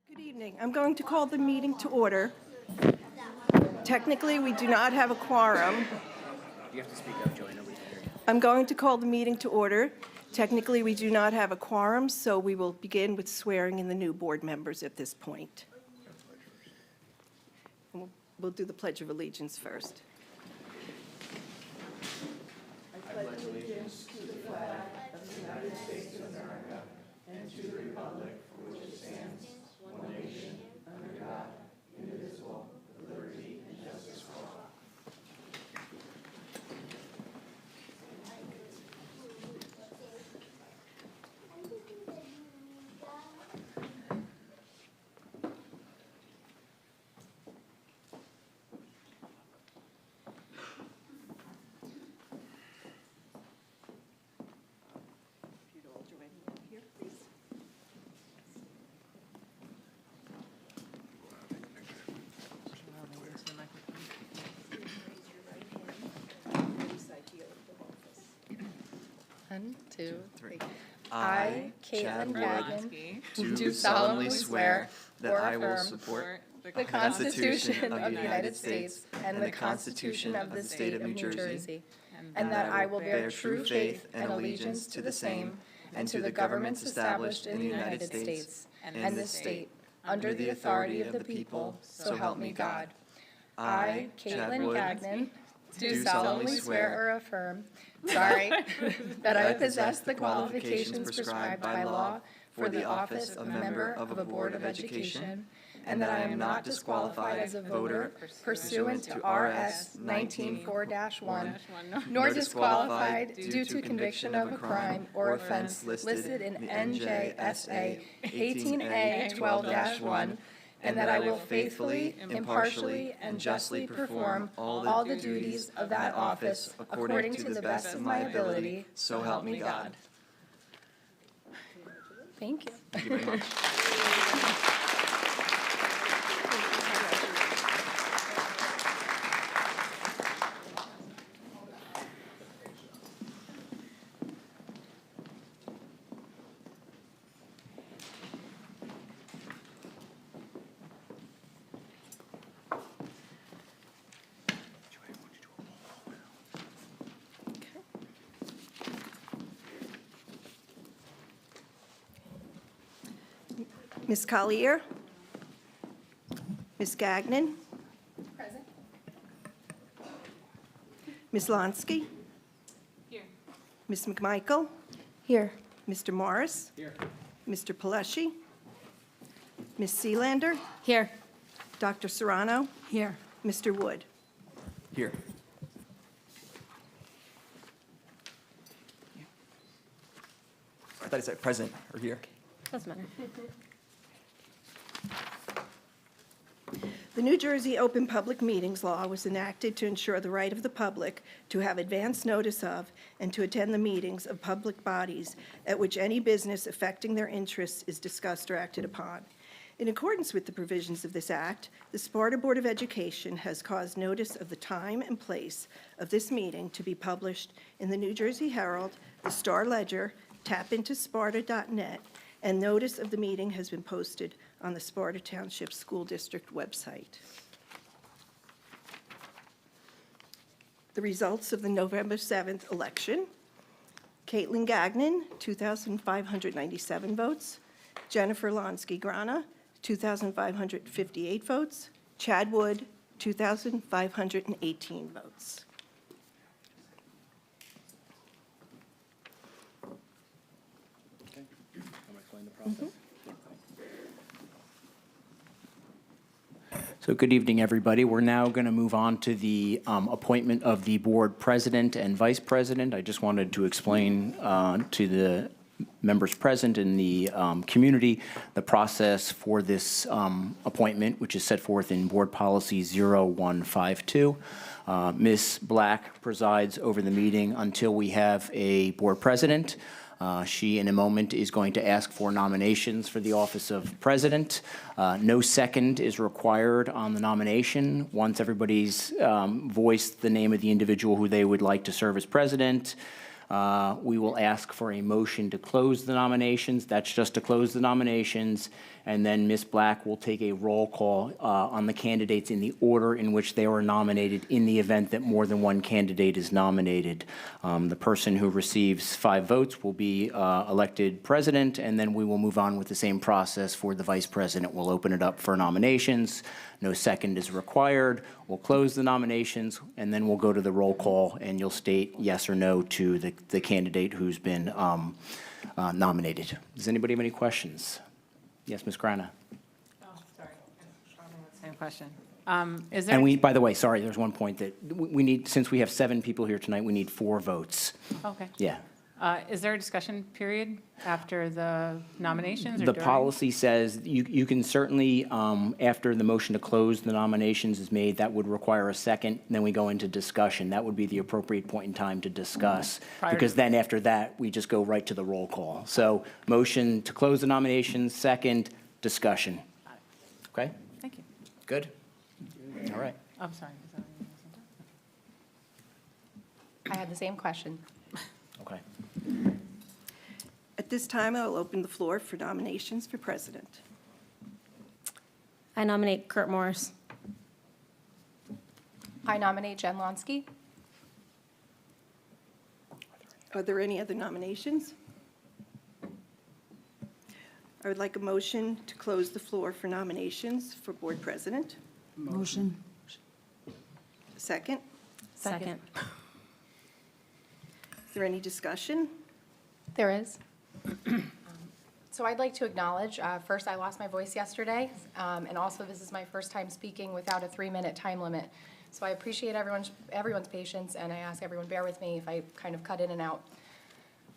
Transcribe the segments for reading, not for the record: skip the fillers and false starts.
Good evening. I'm going to call the meeting to order. Technically, we do not have a quorum. You have to speak up, Joey. Nobody can hear you. I'm going to call the meeting to order. Technically, we do not have a quorum, so we will begin with swearing in the new board members at this point. And we'll do the Pledge of Allegiance first. I pledge allegiance to the flag of the United States of America and to the republic for which it stands, one nation, under God, indivisible, with liberty and justice for all. If you'd all join me here, please. One, two, three. I, Caitlin Chad Gagnon, do solemnly swear that I will support the Constitution of the United States and the Constitution of the State of New Jersey, and that I will bear true faith and allegiance to the same and to the governments established in the United States and this state, under the authority of the people, so help me God. I, Caitlin Gagnon, do solemnly swear or affirm, that I possess the qualifications prescribed by law for the office of member of a Board of Education, and that I am not disqualified as a voter pursuant to RS 19-4-1, nor disqualified due to conviction of a crime or offense listed in NJSA 18A-12-1, and that I will faithfully, impartially, and justly perform all the duties of that office according to the best of my ability, so help me God. Thank you. Thank you very much. Ms. Collier? Ms. Gagnon? Present. Ms. Lonsky? Here. Ms. McMichael? Here. Mr. Morris? Here. Mr. Palesci? Ms. Sealander? Here. Dr. Serrano? Here. Mr. Wood? Here. I thought it said present or here. Doesn't matter. The New Jersey Open Public Meetings Law was enacted to ensure the right of the public to have advance notice of and to attend the meetings of public bodies at which any business affecting their interests is discussed or acted upon. In accordance with the provisions of this act, the Sparta Board of Education has caused notice of the time and place of this meeting to be published in the New Jersey Herald, the Star Ledger, tapintosparta.net, and notice of the meeting has been posted on the Sparta Township School District website. The results of the November 7th election: Caitlin Gagnon, 2,597 votes. Jennifer Lonsky-Grana, 2,558 votes. Chad Wood, 2,518 votes. Okay. I'm going to explain the process. So good evening, everybody. We're now going to move on to the appointment of the board president and vice president. I just wanted to explain to the members present in the community the process for this appointment, which is set forth in Board Policy 0152. Ms. Black presides over the meeting until we have a board president. She, in a moment, is going to ask for nominations for the office of president. No second is required on the nomination. Once everybody's voiced the name of the individual who they would like to serve as president, we will ask for a motion to close the nominations. That's just to close the nominations. and then Ms. Black will take a roll call on the candidates in the order in which they were nominated in the event that more than one candidate is nominated. The person who receives 5 votes will be elected president, and then we will move on with the same process for the vice president. We'll open it up for nominations. No second is required. We'll close the nominations, and then we'll go to the roll call, and you'll state yes or no to the candidate who's been nominated. Does anybody have any questions? Yes, Ms. Grana. Oh, sorry. Same question. Is there? And we, by the way, sorry, there's one point that we need, since we have 7 people here tonight, we need 4 votes. Okay. Yeah. Is there a discussion period after the nominations or The during? policy says you can certainly, after the motion to close the nominations is made, that would require a second, and then we go into discussion. That would be the appropriate point in time to discuss. Prior to- Because then after that, we just go right to the roll call. So motion to close the nominations, second, discussion. Okay? Thank you. Good? All right. I'm sorry. I had the same question. Okay. At this time, I will open the floor for nominations for president. I nominate Kurt Morris. I nominate Jen Lonsky. Are there any other nominations? I would like a motion to close the floor for nominations for board president. Motion. Second, Second. is there any discussion? There is. So I'd like to acknowledge, first, I lost my voice yesterday, and also this is my first time speaking without a 3-minute time limit. So I appreciate everyone's patience, and I ask everyone bear with me if I kind of cut in and out.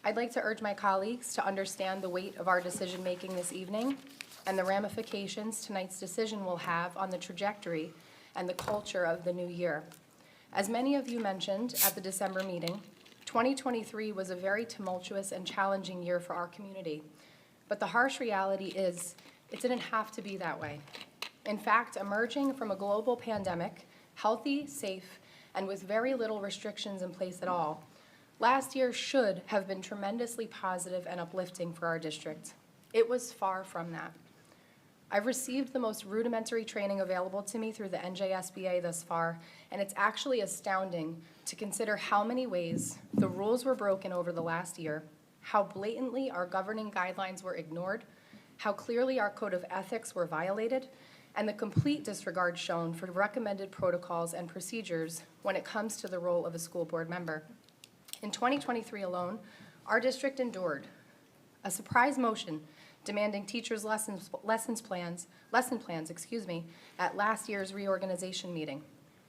I'd like to urge my colleagues to understand the weight of our decision-making this evening and the ramifications tonight's decision will have on the trajectory and the culture of the new year. As many of you mentioned at the December meeting, 2023 was a very tumultuous and challenging year for our community. But the harsh reality is, it didn't have to be that way. In fact, emerging from a global pandemic, healthy, safe, and with very little restrictions in place at all, last year should have been tremendously positive and uplifting for our district. It was far from that. I've received the most rudimentary training available to me through the NJSBA thus far, and it's actually astounding to consider how many ways the rules were broken over the last year, how blatantly our governing guidelines were ignored, how clearly our code of ethics were violated, and the complete disregard shown for recommended protocols and procedures when it comes to the role of a school board member. In 2023 alone, our district endured a surprise motion demanding teachers' lesson plans, at last year's reorganization meeting,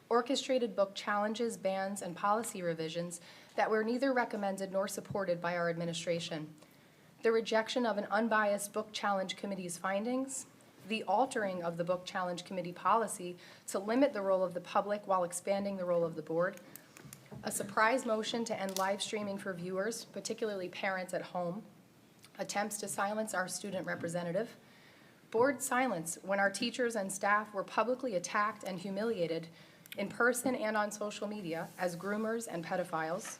orchestrated book challenges, bans, and policy revisions that were neither recommended nor supported by our administration, the rejection of an unbiased book challenge committee's findings, the altering of the book challenge committee policy to limit the role of the public while expanding the role of the board, a surprise motion to end live streaming for viewers, particularly parents at home, attempts to silence our student representative, board silence when our teachers and staff were publicly attacked and humiliated in person and on social media as groomers and pedophiles,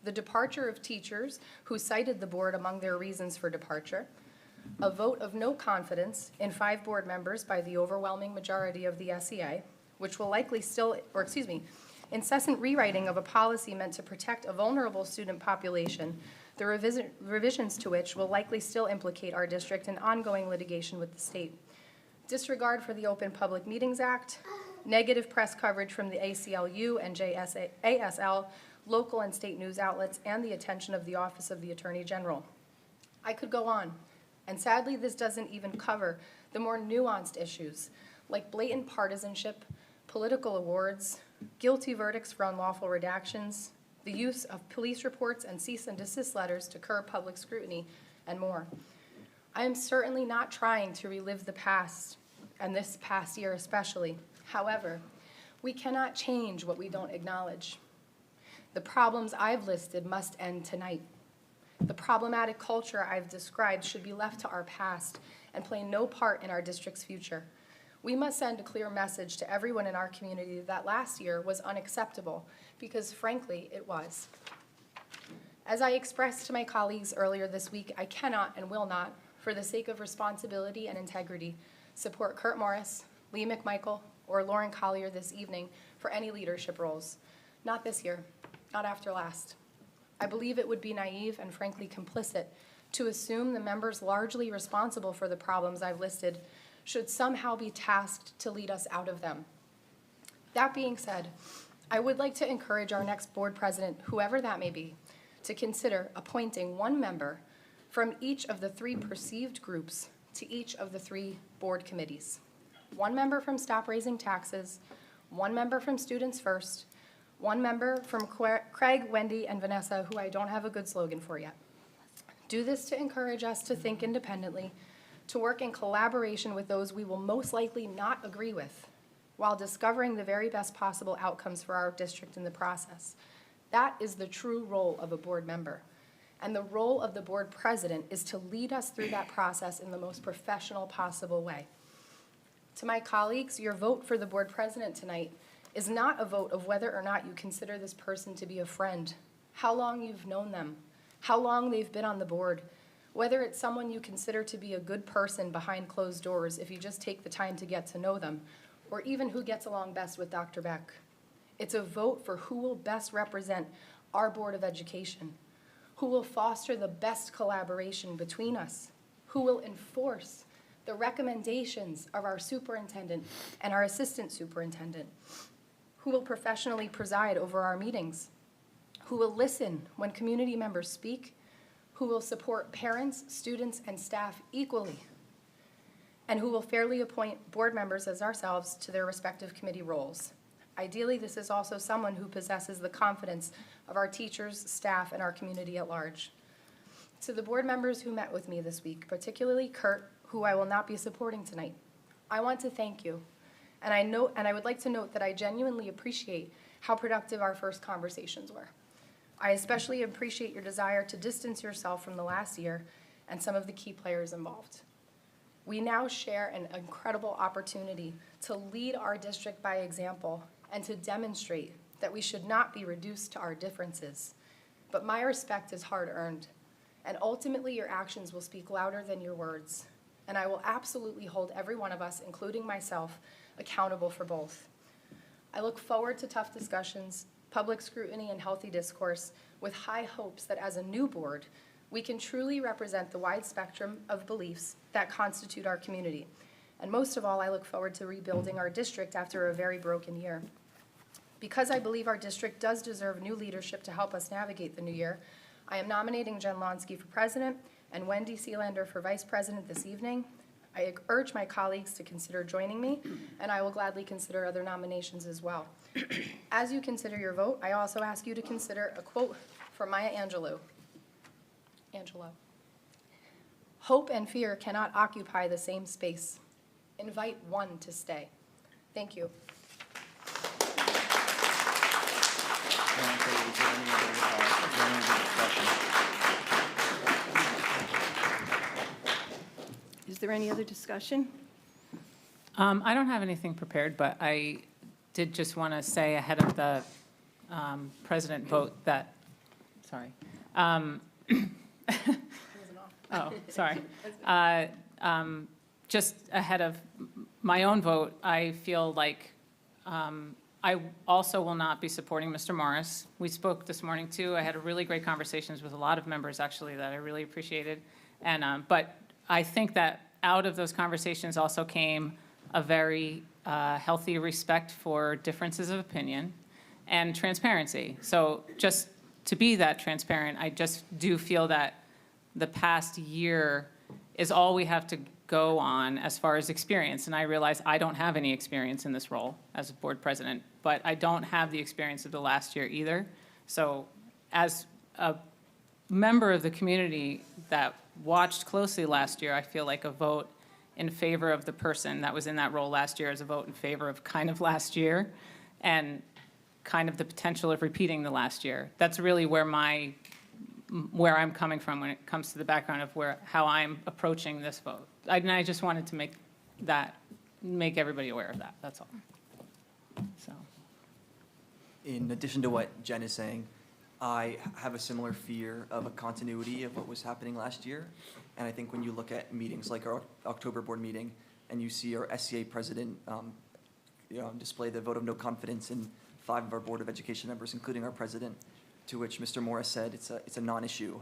the departure of teachers who cited the board among their reasons for departure, a vote of no confidence in 5 board members by the overwhelming majority of the SEA, which will likely incessant rewriting of a policy meant to protect a vulnerable student population, the revisions to which will likely still implicate our district in ongoing litigation with the state. Disregard for the Open Public Meetings Act, negative press coverage from the ACLU and ASL, local and state news outlets, and the attention of the Office of the Attorney General. I could go on, and sadly this doesn't even cover the more nuanced issues like blatant partisanship, political awards, guilty verdicts for unlawful redactions, the use of police reports and cease and desist letters to curb public scrutiny, and more. I am certainly not trying to relive the past, and this past year especially. However, we cannot change what we don't acknowledge. The problems I've listed must end tonight. The problematic culture I've described should be left to our past and play no part in our district's future. We must send a clear message to everyone in our community that last year was unacceptable, because frankly, it was. As I expressed to my colleagues earlier this week, I cannot and will not for the sake of responsibility and integrity, support Kurt Morris, Lee McMichael, or Lauren Collier this evening for any leadership roles. Not this year, not after last. I believe it would be naive and frankly complicit to assume the members largely responsible for the problems I've listed should somehow be tasked to lead us out of them. That being said, I would like to encourage our next board president, whoever that may be, to consider appointing one member from each of the 3 perceived groups to each of the 3 board committees. One member from Stop Raising Taxes, one member from Students First, one member from Craig, Wendy, and Vanessa, who I don't have a good slogan for yet. Do this to encourage us to think independently, to work in collaboration with those we will most likely not agree with, while discovering the very best possible outcomes for our district in the process. That is the true role of a board member. And the role of the board president is to lead us through that process in the most professional possible way. To my colleagues, your vote for the board president tonight is not a vote of whether or not you consider this person to be a friend, how long you've known them, how long they've been on the board, whether it's someone you consider to be a good person behind closed doors if you just take the time to get to know them, or even who gets along best with Dr. Beck. It's a vote for who will best represent our Board of Education, who will foster the best collaboration between us, who will enforce the recommendations of our superintendent and our assistant superintendent, who will professionally preside over our meetings, who will listen when community members speak, who will support parents, students, and staff equally, and who will fairly appoint board members as ourselves to their respective committee roles. Ideally, this is also someone who possesses the confidence of our teachers, staff, and our community at large. To the board members who met with me this week, particularly Kurt, who I will not be supporting tonight, I want to thank you. And I would like to note that I genuinely appreciate how productive our first conversations were. I especially appreciate your desire to distance yourself from the last year and some of the key players involved. We now share an incredible opportunity to lead our district by example and to demonstrate that we should not be reduced to our differences. But my respect is hard-earned, and ultimately your actions will speak louder than your words. And I will absolutely hold every one of us, including myself, accountable for both. I look forward to tough discussions, public scrutiny, and healthy discourse with high hopes that as a new board, we can truly represent the wide spectrum of beliefs that constitute our community. And most of all, I look forward to rebuilding our district after a very broken year. Because I believe our district does deserve new leadership to help us navigate the new year, I am nominating Jen Lonsky for president and Wendy Sealander for vice president this evening. I urge my colleagues to consider joining me, and I will gladly consider other nominations as well. As you consider your vote, I also ask you to consider a quote from Maya Angelou. Hope and fear cannot occupy the same space. Invite one to stay. Thank you. Is there any other discussion? I don't have anything prepared, but I did just want to say ahead of the president vote that, sorry. Oh, sorry. Just ahead of my own vote, I feel like I also will not be supporting Mr. Morris. We spoke this morning, too. I had really great conversations with a lot of members, actually, that I really appreciated. And but I think that out of those conversations also came a very healthy respect for differences of opinion and transparency. So just to be that transparent, I just do feel that the past year is all we have to go on as far as experience. And I realize I don't have any experience in this role as a board president, but I don't have the experience of the last year either. So as a member of the community that watched closely last year, I feel like a vote in favor of the person that was in that role last year is a vote in favor of kind of last year and kind of the potential of repeating the last year. That's really where I'm coming from when it comes to the background of how I'm approaching this vote. And I just wanted to make everybody aware of that, that's all. So. In addition to what Jen is saying, I have a similar fear of a continuity of what was happening last year. And I think when you look at meetings like our October board meeting, and you see our SCA president display the vote of no confidence in 5 of our Board of Education members, including our president, to which Mr. Morris said it's a non-issue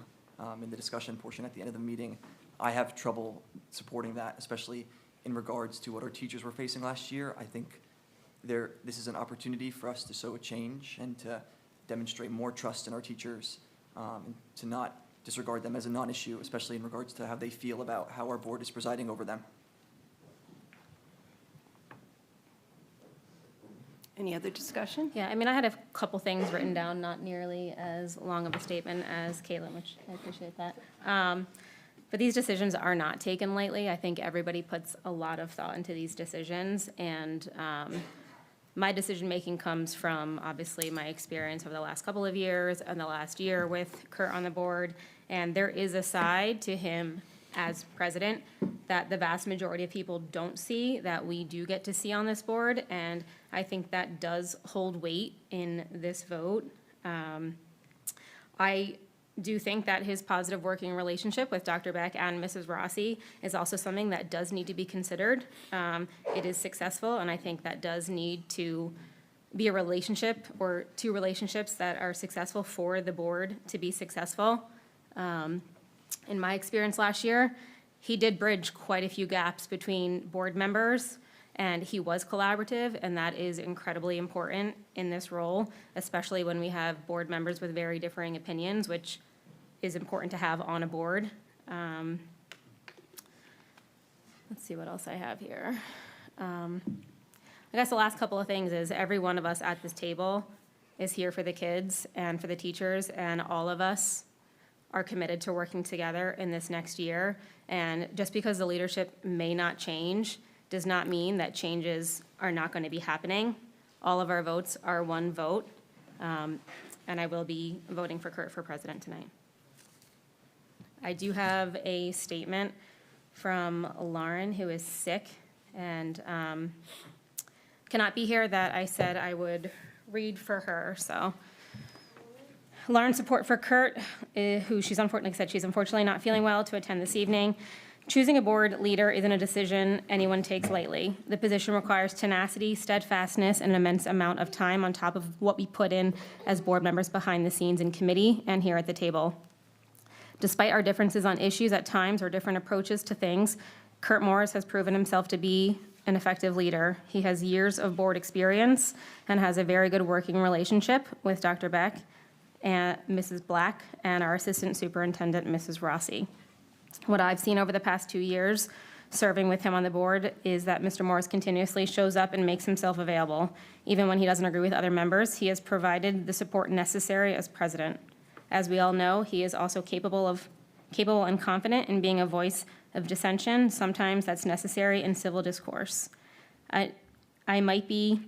in the discussion portion at the end of the meeting. I have trouble supporting that, especially in regards to what our teachers were facing last year. I think this is an opportunity for us to sow a change and to demonstrate more trust in our teachers, and to not disregard them as a non-issue, especially in regards to how they feel about how our board is presiding over them. Any other discussion? Yeah, I mean, I had a couple things written down, not nearly as long of a statement as Caitlin, which I appreciate that. But these decisions are not taken lightly. I think everybody puts a lot of thought into these decisions, and my decision-making comes from, obviously, my experience over the last couple of years and the last year with Kurt on the board. And there is a side to him as president that the vast majority of people don't see, that we do get to see on this board. And I think that does hold weight in this vote. I do think that his positive working relationship with Dr. Beck and Mrs. Rossi is also something that does need to be considered. It is successful, and I think that does need to be a relationship or 2 relationships that are successful for the board to be successful. In my experience last year, he did bridge quite a few gaps between board members, and he was collaborative, and that is incredibly important in this role, especially when we have board members with very differing opinions, which is important to have on a board. Let's see what else I have here. I guess the last couple of things is every one of us at this table is here for the kids and for the teachers, and all of us are committed to working together in this next year. And just because the leadership may not change does not mean that changes are not going to be happening. All of our votes are one vote, and I will be voting for Kurt for president tonight. I do have a statement from Lauren, who is sick and cannot be here, that I said I would read for her, so. Lauren's support for Kurt, who she's unfortunately not feeling well, to attend this evening. Choosing a board leader isn't a decision anyone takes lightly. The position requires tenacity, steadfastness, and an immense amount of time on top of what we put in as board members behind the scenes in committee and here at the table. Despite our differences on issues at times or different approaches to things, Kurt Morris has proven himself to be an effective leader. He has years of board experience and has a very good working relationship with Dr. Beck and Mrs. Black and our assistant superintendent, Mrs. Rossi. What I've seen over the past 2 years serving with him on the board is that Mr. Morris continuously shows up and makes himself available. Even when he doesn't agree with other members, he has provided the support necessary as president. As we all know, he is also capable and confident in being a voice of dissension. Sometimes that's necessary in civil discourse. I might be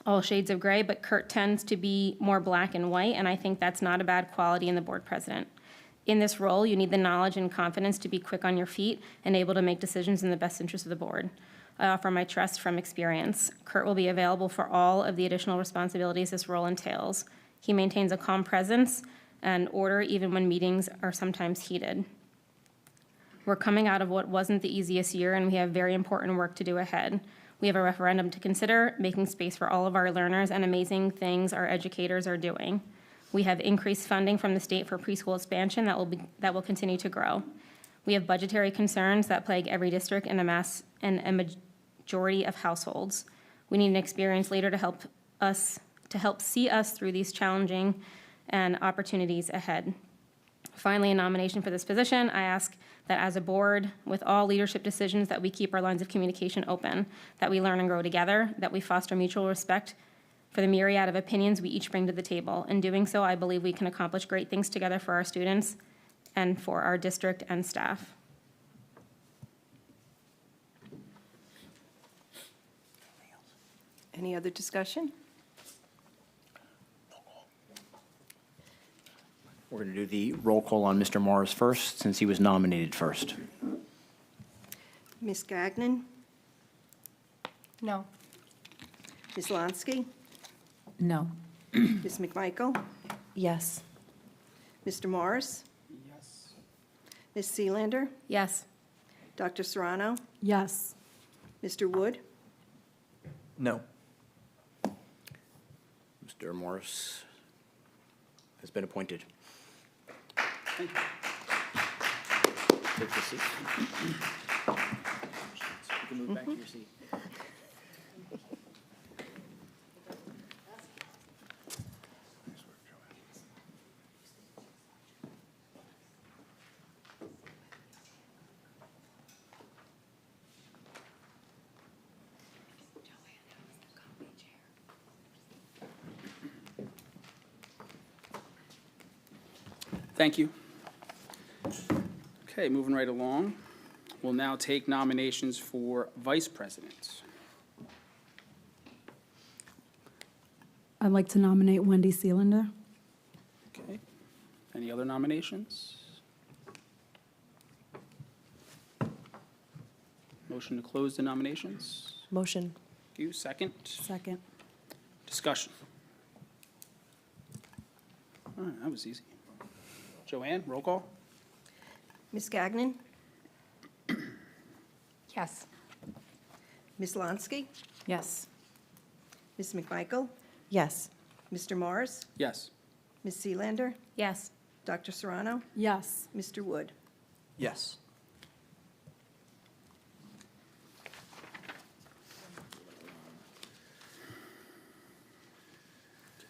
all shades of gray, but Kurt tends to be more black and white, and I think that's not a bad quality in the board president. In this role, you need the knowledge and confidence to be quick on your feet and able to make decisions in the best interest of the board. I offer my trust from experience. Kurt will be available for all of the additional responsibilities this role entails. He maintains a calm presence and order even when meetings are sometimes heated. We're coming out of what wasn't the easiest year, and we have very important work to do ahead. We have a referendum to consider, making space for all of our learners, and amazing things our educators are doing. We have increased funding from the state for preschool expansion that will continue to grow. We have budgetary concerns that plague every district and a majority of households. We need an experienced leader to help see us through these challenging and opportunities ahead. Finally, a nomination for this position, I ask that as a board, with all leadership decisions, that we keep our lines of communication open, that we learn and grow together, that we foster mutual respect for the myriad of opinions we each bring to the table. In doing so, I believe we can accomplish great things together for our students and for our district and staff. Any other discussion? We're going to do the roll call on Mr. Morris first, since he was nominated first. Ms. Gagnon? No. Ms. Lonsky? No. Ms. McMichael? Yes. Mr. Morris? Yes. Ms. Seelander? Yes. Dr. Serrano? Yes. Mr. Wood? No. Mr. Morris has been appointed. Thank you. Take the seat. You can move back to your seat. Thank you. Okay, moving right along. We'll now take nominations for vice president. I'd like to nominate Wendy Seelander. Okay. Any other nominations? Motion to close the nominations. Motion. Thank you. Second. Second. Discussion. All right, that was easy. Joanne, roll call? Ms. Gagnon? Yes. Ms. Lonsky? Yes. Ms. McMichael? Yes. Mr. Morris? Yes. Ms. Seelander? Yes. Dr. Serrano? Yes. Mr. Wood? Yes.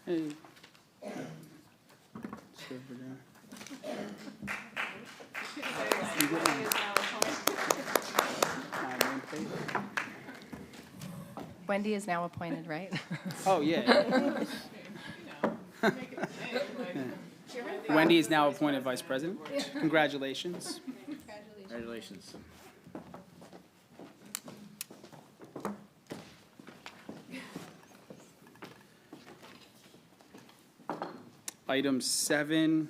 Hey. So we're gonna- My name, please. Wendy is now appointed, right? Oh, yeah. Wendy is now appointed vice president. Congratulations. Congratulations. Items 7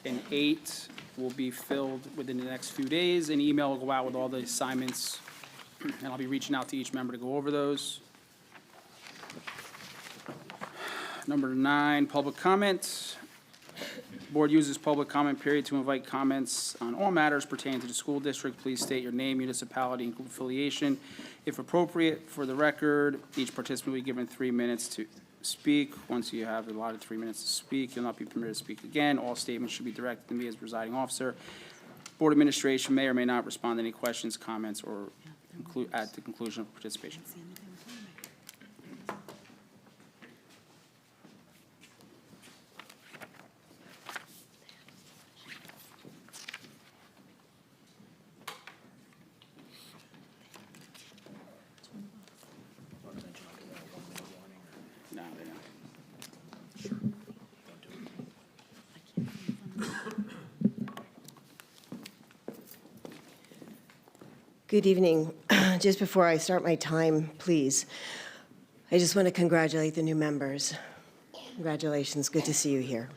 and 8 will be filled within the next few days. An email will go out with all the assignments, and I'll be reaching out to each member to go over those. Number 9, public comment. Board uses public comment period to invite comments on all matters pertaining to the school district. Please state your name, municipality, and affiliation. If appropriate, for the record, each participant will be given 3 minutes to speak. Once you have allotted 3 minutes to speak, you'll not be permitted to speak again. All statements should be directed to me as presiding officer. Board administration may or may not respond to any questions, comments, or at the conclusion of participation. No, they don't. Good evening. Just before I start my time, please, I just want to congratulate the new members. Congratulations. Good to see you here.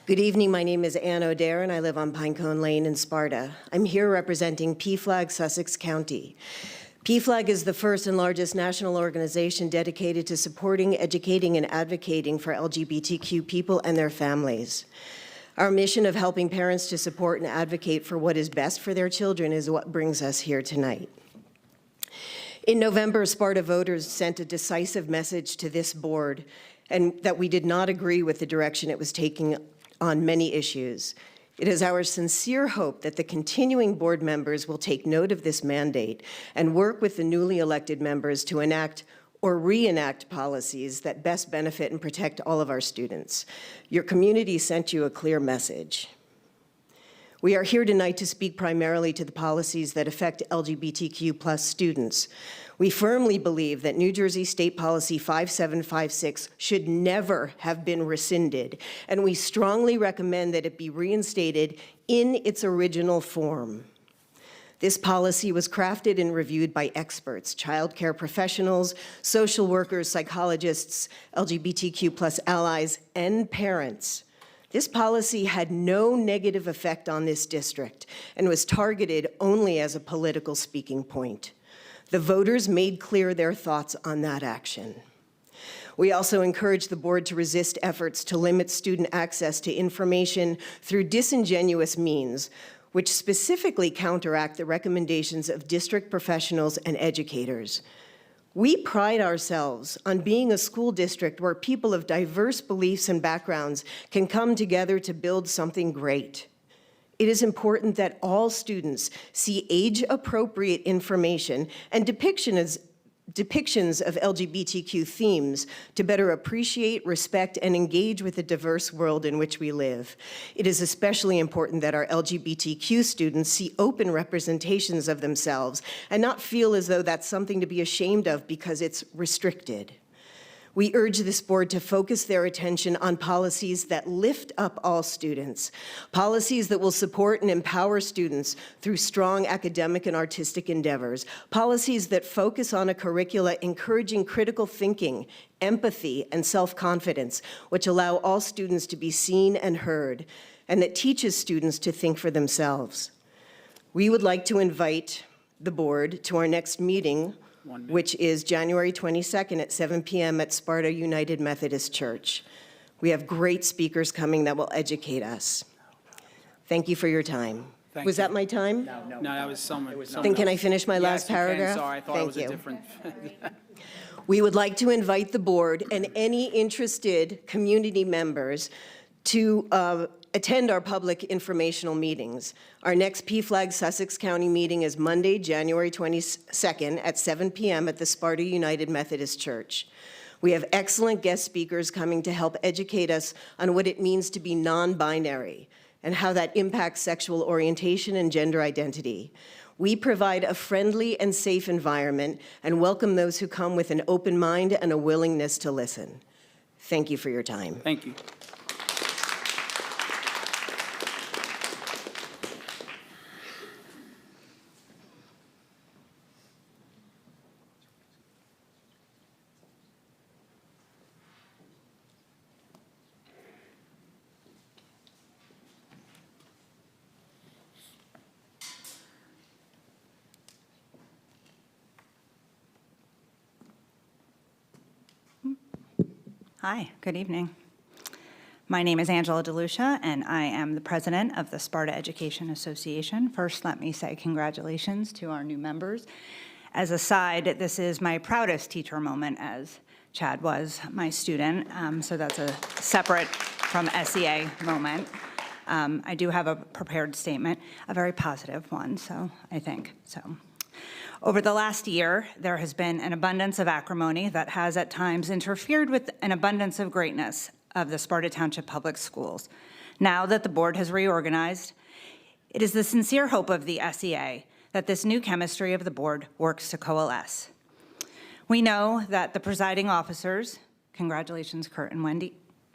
Good evening. My name is Ann O'Dare, and I live on Pinecone Lane in Sparta. I'm here representing PFLAG Sussex County. PFLAG is the first and largest national organization dedicated to supporting, educating, and advocating for LGBTQ people and their families. Our mission of helping parents to support and advocate for what is best for their children is what brings us here tonight. In November, Sparta voters sent a decisive message to this board and that we did not agree with the direction it was taking on many issues. It is our sincere hope that the continuing board members will take note of this mandate and work with the newly elected members to enact or reenact policies that best benefit and protect all of our students. Your community sent you a clear message. We are here tonight to speak primarily to the policies that affect LGBTQ+ students. We firmly believe that New Jersey State Policy 5756 should never have been rescinded, and we strongly recommend that it be reinstated in its original form. This policy was crafted and reviewed by experts, child care professionals, social workers, psychologists, LGBTQ+ allies, and parents. This policy had no negative effect on this district and was targeted only as a political speaking point. The voters made clear their thoughts on that action. We also encourage the board to resist efforts to limit student access to information through disingenuous means, which specifically counteract the recommendations of district professionals and educators. We pride ourselves on being a school district where people of diverse beliefs and backgrounds can come together to build something great. It is important that all students see age-appropriate information and depictions of LGBTQ themes to better appreciate, respect, and engage with the diverse world in which we live. It is especially important that our LGBTQ students see open representations of themselves and not feel as though that's something to be ashamed of because it's restricted. We urge this board to focus their attention on policies that lift up all students, policies that will support and empower students through strong academic and artistic endeavors, policies that focus on a curricula encouraging critical thinking, empathy, and self-confidence, which allow all students to be seen and heard, and that teaches students to think for themselves. We would like to invite the board to our next meeting, which is January 22nd at 7 p.m. at Sparta United Methodist Church. We have great speakers coming that will educate us. Thank you for your time. Thank Was you. that my time? No, that was someone. Then can I finish my last Yes, you can. paragraph? Sorry, I thought it Thank was a you. different. We would like to invite the board and any interested community members to attend our public informational meetings. Our next PFLAG Sussex County meeting is Monday, January 22nd at 7 p.m. at the Sparta United Methodist Church. We have excellent guest speakers coming to help educate us on what it means to be non-binary and how that impacts sexual orientation and gender identity. We provide a friendly and safe environment and welcome those who come with an open mind and a willingness to listen. Thank you for your time. Thank you. Hi, good evening. My name is Angela DeLucia, and I am the president of the Sparta Education Association. First, let me say congratulations to our new members. As a side, this is my proudest teacher moment, as Chad was my student, so that's a separate from SEA moment. I do have a prepared statement, a very positive one, so I think so. Over the last year, there has been an abundance of acrimony that has at times interfered with an abundance of greatness of the Sparta Township Public Schools. Now that the board has reorganized, it is the sincere hope of the SEA that this new chemistry of the board works to coalesce. We know that the presiding officers, congratulations, Kurt and Wendy.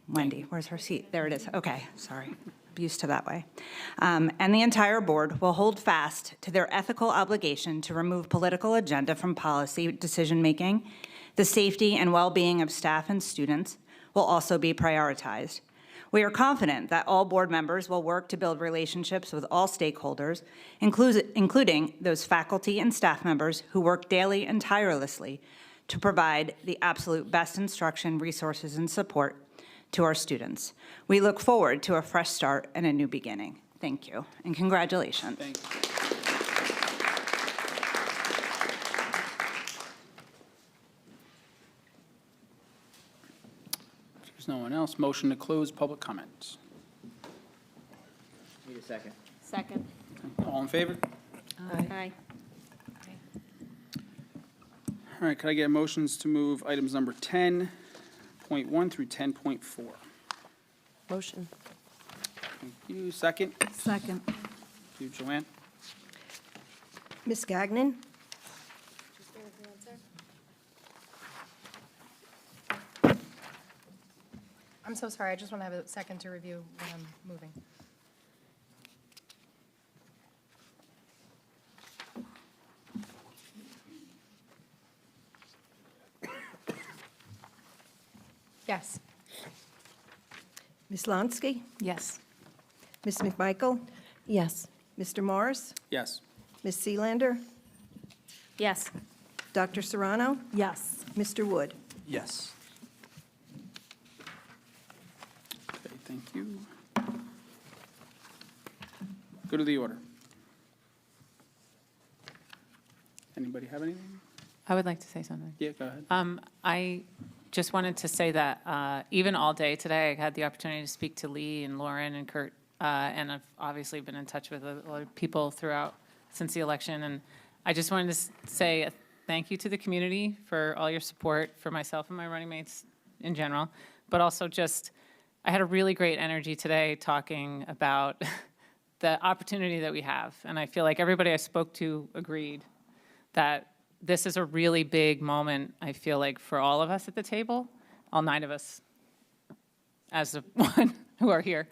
Wendy, where's her seat? There it is. Okay, sorry. I'm used to that way. And the entire board will hold fast to their ethical obligation to remove political agenda from policy decision-making. The safety and well-being of staff and students will also be prioritized. We are confident that all board members will work to build relationships with all stakeholders, including those faculty and staff members who work daily and tirelessly to provide the absolute best instruction, resources, and support to our students. We look forward to a fresh start and a new beginning. Thank you, and congratulations. Thank you. If there's no one else, motion to close public comments. Need a second. Second. All in favor? Aye. All right, could I get motions to move items number 10.1 through 10.4? Motion. Thank you. Second? Second. Thank you, Joanne. Ms. Gagnon? I'm so sorry, I just want to have a second to review what I'm moving. Yes. Ms. Lonsky? Yes. Ms. McMichael? Yes. Mr. Morris? Yes. Ms. Seelander? Yes. Dr. Serrano? Yes. Mr. Wood? Yes. Thank you. Go to the order. Anybody have anything? I would like to say something. Yeah, go ahead. I just wanted to say that even all day today, I had the opportunity to speak to Lee and Lauren and Kurt, and I've obviously been in touch with a lot of people throughout since the election. And I just wanted to say a thank you to the community for all your support for myself and my running mates in general, but also just, I had a really great energy today talking about the opportunity that we have. And I feel like everybody I spoke to agreed that this is a really big moment, I feel like, for all of us at the table, all 9 of us as of one who are here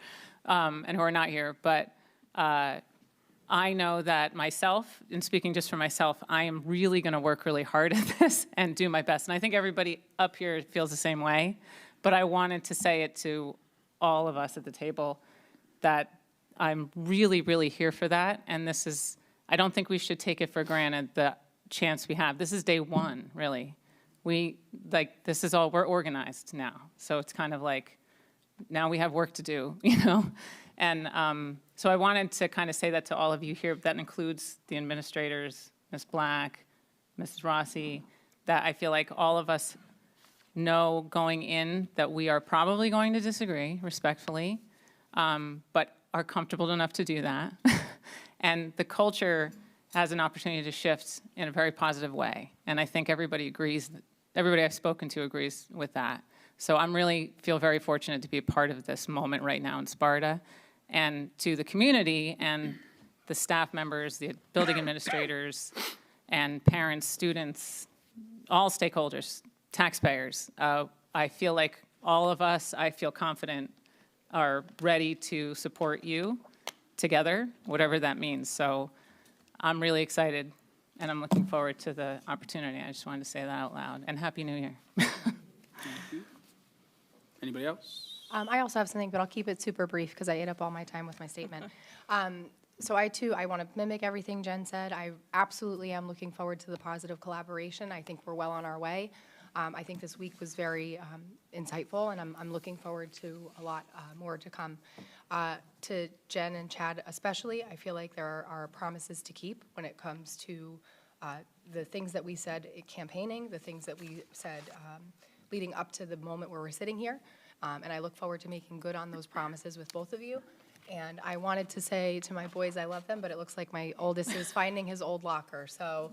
and who are not here. But I know that myself, in speaking just for myself, I am really going to work really hard at this and do my best. And I think everybody up here feels the same way. But I wanted to say it to all of us at the table that I'm really, really here for that. And this is, I don't think we should take it for granted, the chance we have. This is day one, really. This is all, we're organized now. So it's kind of like, now we have work to do, you know? And so I wanted to kind of say that to all of you here. That includes the administrators, Ms. Black, Mrs. Rossi, that I feel like all of us know going in that we are probably going to disagree respectfully, but are comfortable enough to do that. And the culture has an opportunity to shift in a very positive way. And I think everybody agrees, everybody I've spoken to agrees with that. So I'm really feel very fortunate to be a part of this moment right now in Sparta. And to the community and the staff members, the building administrators, and parents, students, all stakeholders, taxpayers, I feel like all of us, I feel confident, are ready to support you together, whatever that means. So I'm really excited, and I'm looking forward to the opportunity. I just wanted to say that out loud. And Happy New Year. Anybody else? I also have something, but I'll keep it super brief because I ate up all my time with my statement. So I want to mimic everything Jen said. I absolutely am looking forward to the positive collaboration. I think we're well on our way. I think this week was very insightful, and I'm looking forward to a lot more to come. To Jen and Chad especially, I feel like there are promises to keep when it comes to the things that we said campaigning, the things that we said leading up to the moment where we're sitting here. And I look forward to making good on those promises with both of you. And I wanted to say to my boys, I love them, but it looks like my oldest is finding his old locker. So,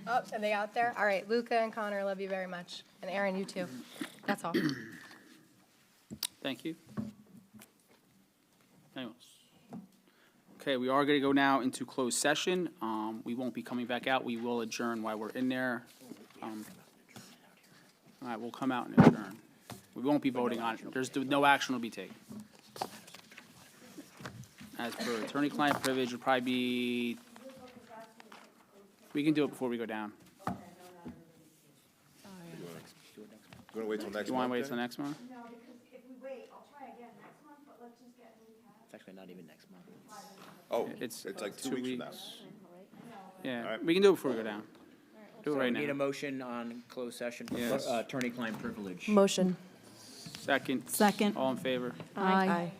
are they out there? All right, Luca and Connor, love you very much. And Aaron, you too. That's all. Thank you. Anyone else? Okay, we are going to go now into closed session. We won't be coming back out. We will adjourn while we're in there. All right, we'll come out and adjourn. We won't be voting on it. There's no action will be taken. As per attorney-client privilege, would probably be, we can do it before we go down. You want to wait till next month? You want to wait till then? next month? No, because if we wait, I'll try again next month, but let's just get a recap. It's actually not even next month. Oh, It's it's like 2 weeks from now. Yeah, All right. we can do it before we go down. Do it So right we need a now. motion on closed session for Yes. attorney-client privilege. Motion. Second. Second. All in favor? Aye.